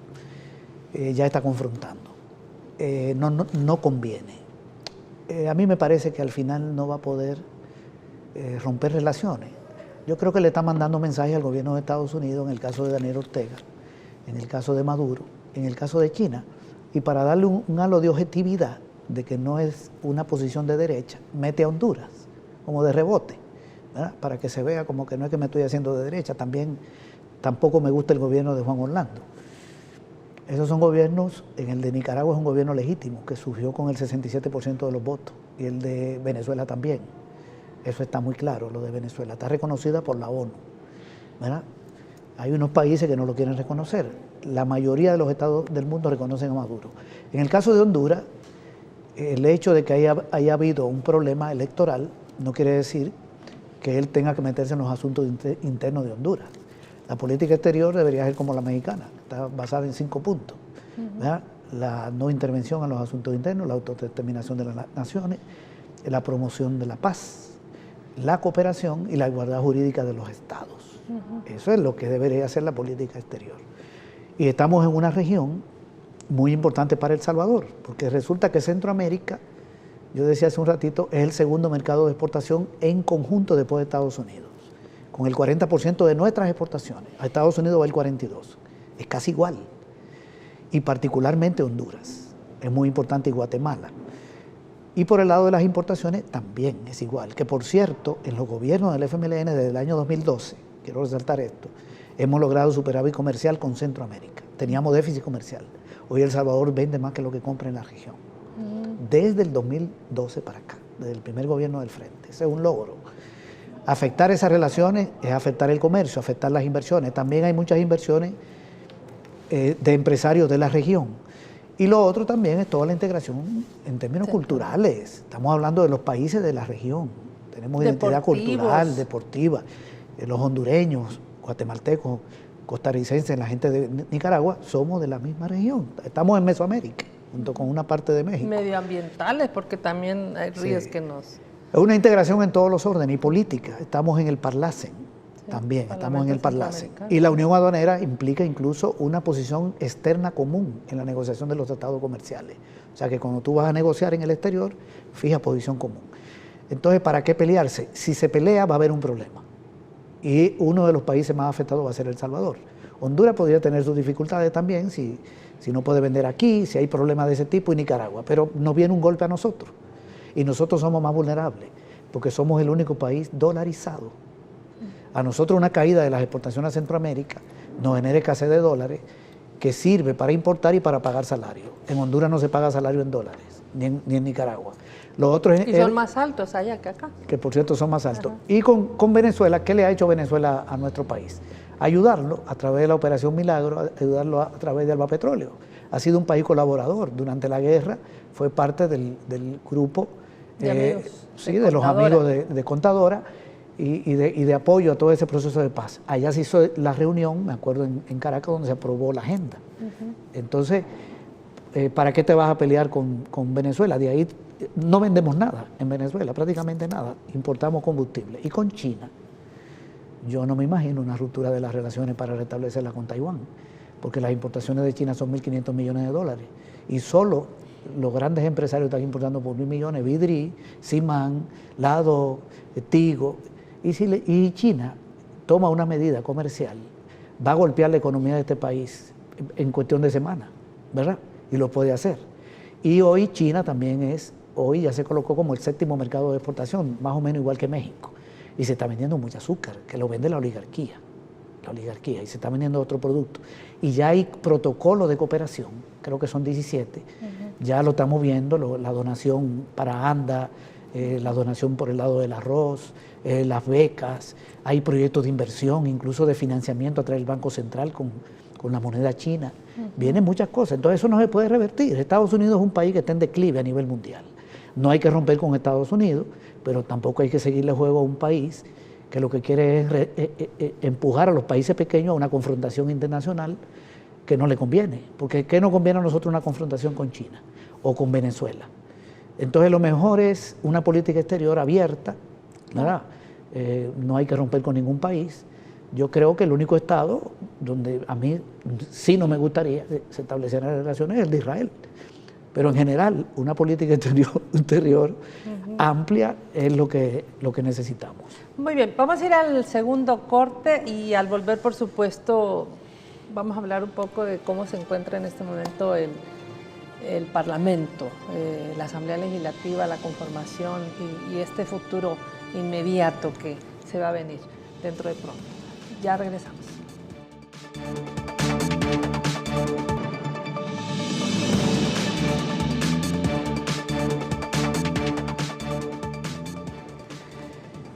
ya está confrontando. No conviene. A mí me parece que al final no va a poder romper relaciones. Yo creo que le está mandando mensajes al gobierno de Estados Unidos en el caso de Daniel Ortega, en el caso de Maduro, en el caso de China, y para darle un halo de objetividad de que no es una posición de derecha, mete a Honduras como de rebote, ¿verdad? Para que se vea como que no es que me estoy haciendo de derecha. Tampoco me gusta el gobierno de Juan Orlando. Esos son gobiernos, en el de Nicaragua es un gobierno legítimo, que surgió con el 67% de los votos, y el de Venezuela también. Eso está muy claro, lo de Venezuela. Está reconocida por la ONU, ¿verdad? Hay unos países que no lo quieren reconocer. La mayoría de los estados del mundo reconocen a Maduro. En el caso de Honduras, el hecho de que haya habido un problema electoral no quiere decir que él tenga que meterse en los asuntos internos de Honduras. La política exterior debería ser como la mexicana, está basada en 5 puntos. ¿Verdad? La no intervención en los asuntos internos, la autodeterminación de las naciones, la promoción de la paz, la cooperación y la igualdad jurídica de los estados. Eso es lo que debería hacer la política exterior. Y estamos en una región muy importante para El Salvador, porque resulta que Centroamérica, yo decía hace un ratito, es el segundo mercado de exportación en conjunto después de Estados Unidos, con el 40% de nuestras exportaciones. A Estados Unidos va el 42%, es casi igual. Y particularmente Honduras, es muy importante, y Guatemala. Y por el lado de las importaciones también es igual, que por cierto, en los gobiernos del FMLN desde el año 2012, quiero resaltar esto, hemos logrado superávit comercial con Centroamérica. Teníamos déficit comercial. Hoy El Salvador vende más que lo que compra en la región. Desde el 2012 para acá, desde el primer gobierno del Frente. Ese es un logro. Afectar esas relaciones es afectar el comercio, afectar las inversiones. También hay muchas inversiones de empresarios de la región. Y lo otro también es toda la integración en términos culturales. Estamos hablando de los países de la región. Tenemos identidad cultural, deportiva. Los hondureños, guatemaltecos, costarricenses, la gente de Nicaragua, somos de la misma región. Estamos en Mesoamérica, junto con una parte de México. Medioambientales, porque también hay ríos que nos... Es una integración en todos los órdenes, y política. Estamos en el Parlacen. También estamos en el Parlacen. Y la Unión Aduanera implica incluso una posición externa común en la negociación de los tratados comerciales. O sea que cuando tú vas a negociar en el exterior, fija posición común. Entonces, ¿para qué pelearse? Si se pelea, va a haber un problema. Y uno de los países más afectados va a ser El Salvador. Honduras podría tener sus dificultades también, si no puede vender aquí, si hay problemas de ese tipo, y Nicaragua. Pero nos viene un golpe a nosotros. Y nosotros somos más vulnerables, porque somos el único país dolarizado. A nosotros una caída de las exportaciones a Centroamérica nos genera escasez de dólares, que sirve para importar y para pagar salario. En Honduras no se paga salario en dólares, ni en Nicaragua. Los otros Y son más altos allá que acá. Que por cierto son más altos. Ajá. Y con Venezuela, ¿qué le ha hecho Venezuela a nuestro país? Ayudarlo a través de la Operación Milagro, ayudarlo a través de Alba Petróleo. Ha sido un país colaborador. Durante la guerra fue parte del grupo de amigos, sí, de los amigos de Contadora y de apoyo a todo ese proceso de paz. Allá se hizo la reunión, me acuerdo, en Caracas, donde se aprobó la agenda. Entonces, ¿para qué te vas a pelear con Venezuela? De ahí no vendemos nada en Venezuela, prácticamente nada. Importamos combustible. Y con China, yo no me imagino una ruptura de las relaciones para restablecerlas con Taiwán, porque las importaciones de China son 1.500 millones de dólares. Y solo los grandes empresarios están importando por 1.000 millones, Vidri, Simán, Lado, Tigo. Y China toma una medida comercial, va a golpear la economía de este país en cuestión de semanas, ¿verdad? Y lo puede hacer. Y hoy China también hoy ya se colocó como el 7º mercado de exportación, más o menos igual que México. Y se está vendiendo mucho azúcar, que lo vende la oligarquía, y se está vendiendo otro producto. Y ya hay protocolos de cooperación, creo que son 17, ya lo estamos viendo, la donación para ANDA, la donación por el lado del arroz, las becas, hay proyectos de inversión, incluso de financiamiento a través del Banco Central con la moneda china. Vienen muchas cosas, entonces eso no se puede revertir. Estados Unidos es un país que está en declive a nivel mundial. No hay que romper con Estados Unidos, pero tampoco hay que seguirle juego a un país que lo que quiere es empujar a los países pequeños a una confrontación internacional que no le conviene. Porque ¿qué nos conviene a nosotros una confrontación con China o con Venezuela? Entonces lo mejor es una política exterior abierta, ¿verdad? No hay que romper con ningún país. Yo creo que el único Estado donde a mí sí no me gustaría que se establecieran relaciones es el de Israel. Pero en general, una política exterior amplia es lo que necesitamos. Muy bien, vamos a ir al segundo corte y al volver, por supuesto, vamos a hablar un poco de cómo se encuentra en este momento el Parlamento, la Asamblea Legislativa, la conformación y este futuro inmediato que se va a venir dentro de pronto. Ya regresamos.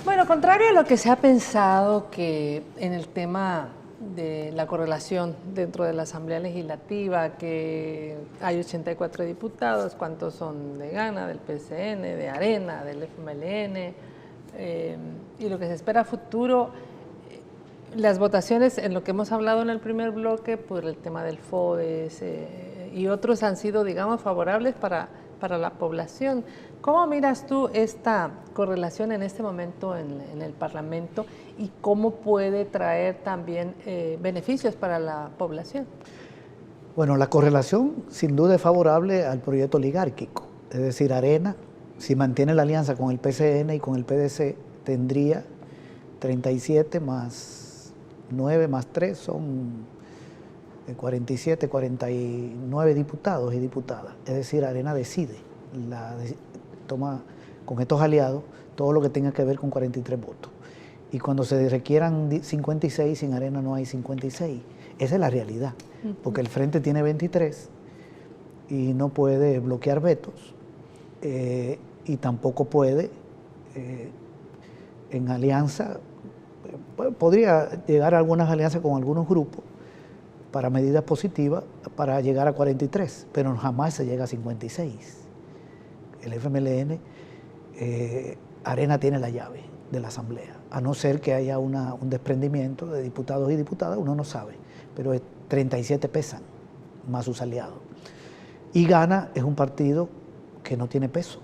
Bueno, contrario a lo que se ha pensado que en el tema de la correlación dentro de la Asamblea Legislativa, que hay 84 diputados, ¿cuántos son de Gana, del PCN, de Arena, del FMLN? Y lo que se espera a futuro, las votaciones, en lo que hemos hablado en el primer bloque, por el tema del FODES y otros han sido, digamos, favorables para la población. ¿Cómo miras tú esta correlación en este momento en el Parlamento y cómo puede traer también beneficios para la población? Bueno, la correlación sin duda es favorable al proyecto oligárquico, es decir, Arena, si mantiene la alianza con el PCN y con el PDC, tendría 37 más 9 más 3, son 47, 49 diputados y diputadas. Es decir, Arena decide, toma con estos aliados todo lo que tenga que ver con 43 votos. Y cuando se requieran 56, sin Arena no hay 56. Esa es la realidad, porque el Frente tiene 23 y no puede bloquear vetos y tampoco puede en alianza, podría llegar a algunas alianzas con algunos grupos para medidas positivas para llegar a 43, pero jamás se llega a 56. El FMLN, Arena tiene la llave de la Asamblea, a no ser que haya un desprendimiento de diputados y diputadas, uno no sabe, pero 37 pesan, más sus aliados. Y Gana es un partido que no tiene peso,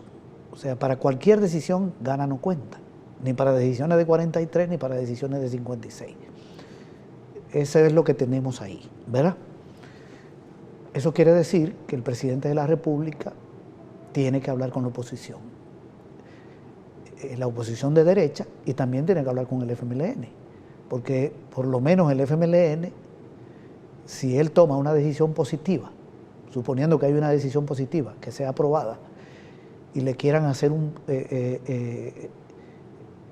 o sea, para cualquier decisión Gana no cuenta, ni para decisiones de 43 ni para decisiones de 56. Eso es lo que tenemos ahí, ¿verdad? Eso quiere decir que el presidente de la República tiene que hablar con la oposición. La oposición de derecha, y también tiene que hablar con el FMLN, porque por lo menos el FMLN, si él toma una decisión positiva, suponiendo que hay una decisión positiva, que sea aprobada, y le quieran hacer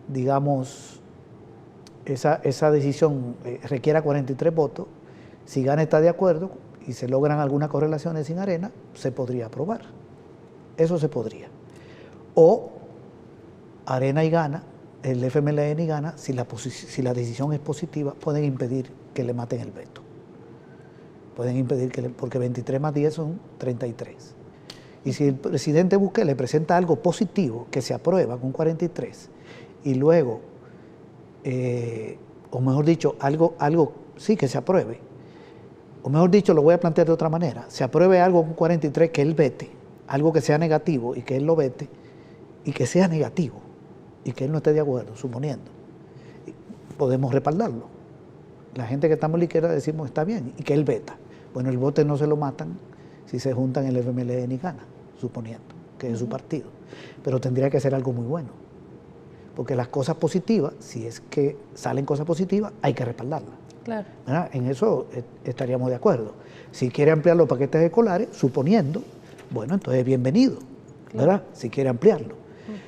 digamos, esa decisión requiera 43 votos, si Gana está de acuerdo y se logran algunas correlaciones sin Arena, se podría aprobar. Eso se podría. O Arena y gana, el FMLN y gana, si la decisión es positiva, pueden impedir que le maten el veto. Pueden impedir porque 23 más 10 son 33. Y si el presidente Bukele presenta algo positivo que se aprueba con 43, y luego, o mejor dicho, algo sí que se apruebe, o mejor dicho, lo voy a plantear de otra manera, se apruebe algo con 43 que él vete, algo que sea negativo y que él lo vete, y que sea negativo, y que él no esté de acuerdo, suponiendo, podemos respaldarlo. La gente que estamos en la izquierda decimos está bien, y que él veta. Bueno, el voto no se lo matan si se juntan el FMLN y gana, suponiendo que es su partido. Pero tendría que ser algo muy bueno. Porque las cosas positivas, si es que salen cosas positivas, hay que respaldarlas. Claro. ¿Verdad? En eso estaríamos de acuerdo. Si quiere ampliar los paquetes escolares, suponiendo, bueno, entonces bienvenido, ¿verdad? Si quiere ampliarlo.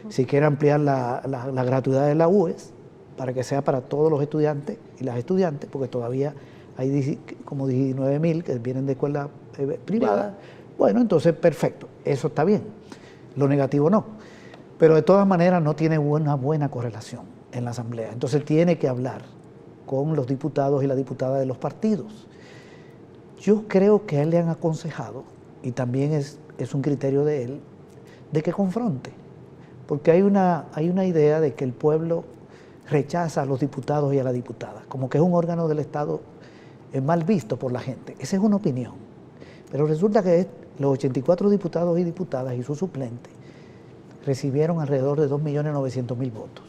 Si quiere ampliar la gratuidad de la UES, para que sea para todos los estudiantes y las estudiantes, porque todavía hay como 19.000 que vienen de escuela privada. Bueno, entonces perfecto, eso está bien. Lo negativo no. Pero de todas maneras no tiene una buena correlación en la Asamblea. Entonces tiene que hablar con los diputados y las diputadas de los partidos. Yo creo que a él le han aconsejado, y también es un criterio de él, de que confronte. Porque hay una idea de que el pueblo rechaza a los diputados y a las diputadas, como que es un órgano del Estado mal visto por la gente. Esa es una opinión. Pero resulta que los 84 diputados y diputadas y sus suplentes recibieron alrededor de 2.900.000 votos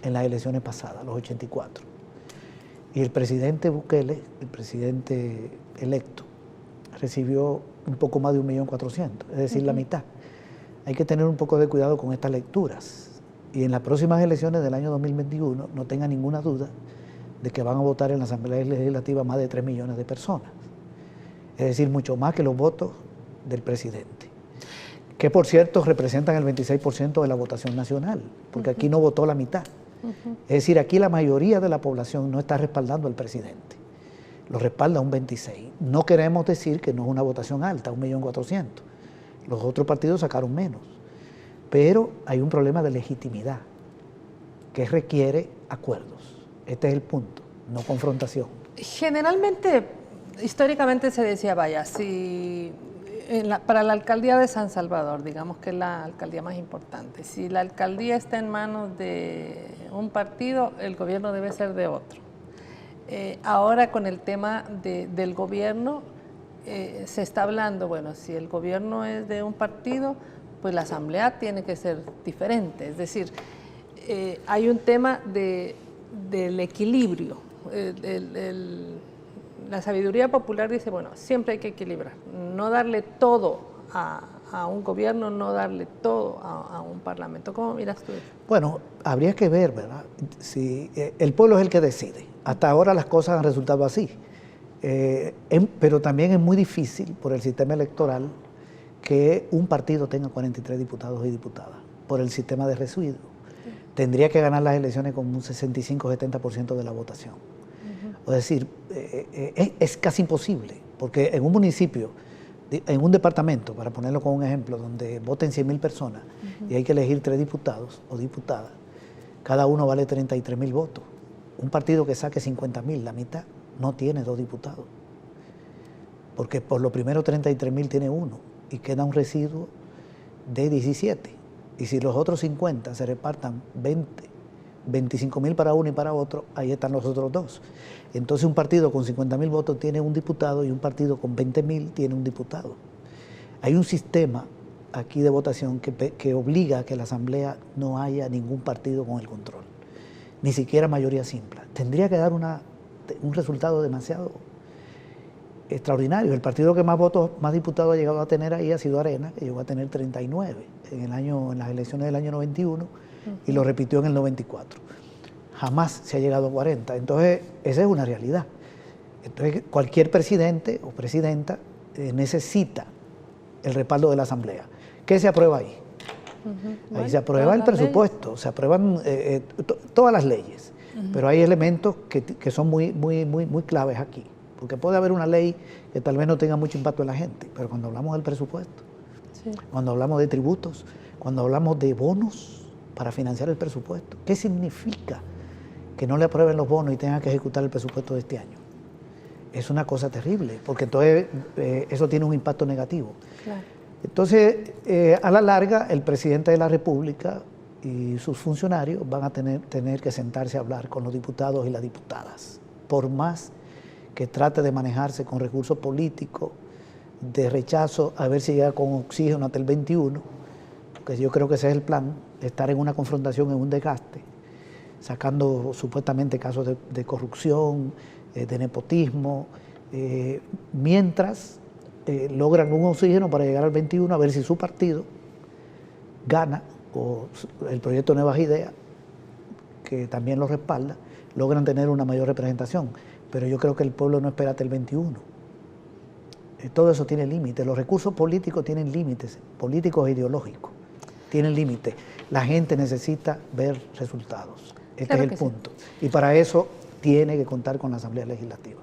en las elecciones pasadas, los 84. Y el presidente Bukele, el presidente electo, recibió un poco más de 1.400.000, es decir, la mitad. Hay que tener un poco de cuidado con estas lecturas. Y en las próximas elecciones del año 2021 no tenga ninguna duda de que van a votar en la Asamblea Legislativa más de 3 millones de personas. Es decir, mucho más que los votos del presidente. Que por cierto representan el 26% de la votación nacional, porque aquí no votó la mitad. Es decir, aquí la mayoría de la población no está respaldando al presidente. Lo respalda un 26%. No queremos decir que no es una votación alta, 1.400.000. Los otros partidos sacaron menos. Pero hay un problema de legitimidad que requiere acuerdos. Este es el punto, no confrontación. Generalmente, históricamente se decía, vaya, si para la alcaldía de San Salvador, digamos que es la alcaldía más importante, si la alcaldía está en manos de un partido, el gobierno debe ser de otro. Ahora con el tema del gobierno, se está hablando, bueno, si el gobierno es de un partido, pues la asamblea tiene que ser diferente. Es decir, hay un tema del equilibrio. La sabiduría popular dice, bueno, siempre hay que equilibrar, no darle todo a un gobierno, no darle todo a un parlamento. ¿Cómo miras tú eso? Bueno, habría que ver, ¿verdad? Si el pueblo es el que decide. Hasta ahora las cosas han resultado así. Pero también es muy difícil por el sistema electoral que un partido tenga 43 diputados y diputadas, por el sistema de residuos. Tendría que ganar las elecciones con un 65-70% de la votación. Es decir, es casi imposible, porque en un municipio, en un departamento, para ponerlo como un ejemplo, donde voten 100.000 personas y hay que elegir 3 diputados o diputadas, cada uno vale 33.000 votos. Un partido que saque 50.000, la mitad, no tiene 2 diputados, porque por los primeros 33.000 tiene 1 y queda un residuo de 17. Y si los otros 50 se repartan 25.000 para uno y para otro, ahí están los otros 2. Entonces un partido con 50.000 votos tiene un diputado y un partido con 20.000 tiene un diputado. Hay un sistema aquí de votación que obliga a que la Asamblea no haya ningún partido con el control, ni siquiera mayoría simple. Tendría que dar un resultado demasiado extraordinario. El partido que más votos, más diputados ha llegado a tener ahí ha sido Arena, que llegó a tener 39 en las elecciones del año 91 y lo repitió en el 94. Jamás se ha llegado a 40. Entonces, esa es una realidad. Entonces, cualquier presidente o presidenta necesita el respaldo de la Asamblea. ¿Qué se aprueba ahí? Ahí se aprueba el presupuesto, se aprueban todas las leyes, pero hay elementos que son muy claves aquí. porque puede haber una ley que tal vez no tenga mucho impacto en la gente, pero cuando hablamos del presupuesto, sí, cuando hablamos de tributos, cuando hablamos de bonos para financiar el presupuesto, ¿qué significa que no le aprueben los bonos y tenga que ejecutar el presupuesto de este año? Es una cosa terrible, porque entonces eso tiene un impacto negativo. Claro. Entonces, a la larga, el presidente de la República y sus funcionarios van a tener que sentarse a hablar con los diputados y las diputadas, por más que trate de manejarse con recursos políticos, de rechazo, a ver si llega con oxígeno hasta el 21, porque yo creo que ese es el plan, estar en una confrontación, en un desgaste, sacando supuestamente casos de corrupción, de nepotismo, mientras logran un oxígeno para llegar al 21, a ver si su partido gana, o el proyecto Nuevas Ideas, que también lo respalda, logran tener una mayor representación. Pero yo creo que el pueblo no espera hasta el 21. Todo eso tiene límites. Los recursos políticos tienen límites, políticos e ideológicos. Tienen límites. La gente necesita ver resultados. Este es el punto. Sí. Y para eso tiene que contar con la Asamblea Legislativa.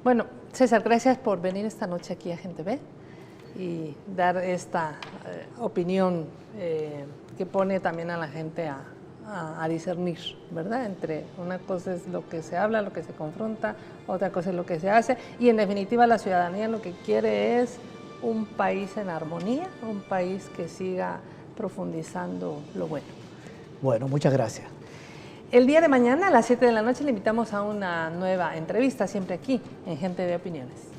Bueno, César, gracias por venir esta noche aquí a Gente Ve y dar esta opinión que pone también a la gente a discernir, ¿verdad? Entre una cosa es lo que se habla, lo que se confronta, otra cosa es lo que se hace, y en definitiva la ciudadanía lo que quiere es un país en armonía, un país que siga profundizando lo bueno. Bueno, muchas gracias. El día de mañana a las 7 de la noche le invitamos a una nueva entrevista, siempre aquí en Gente de Opiniones.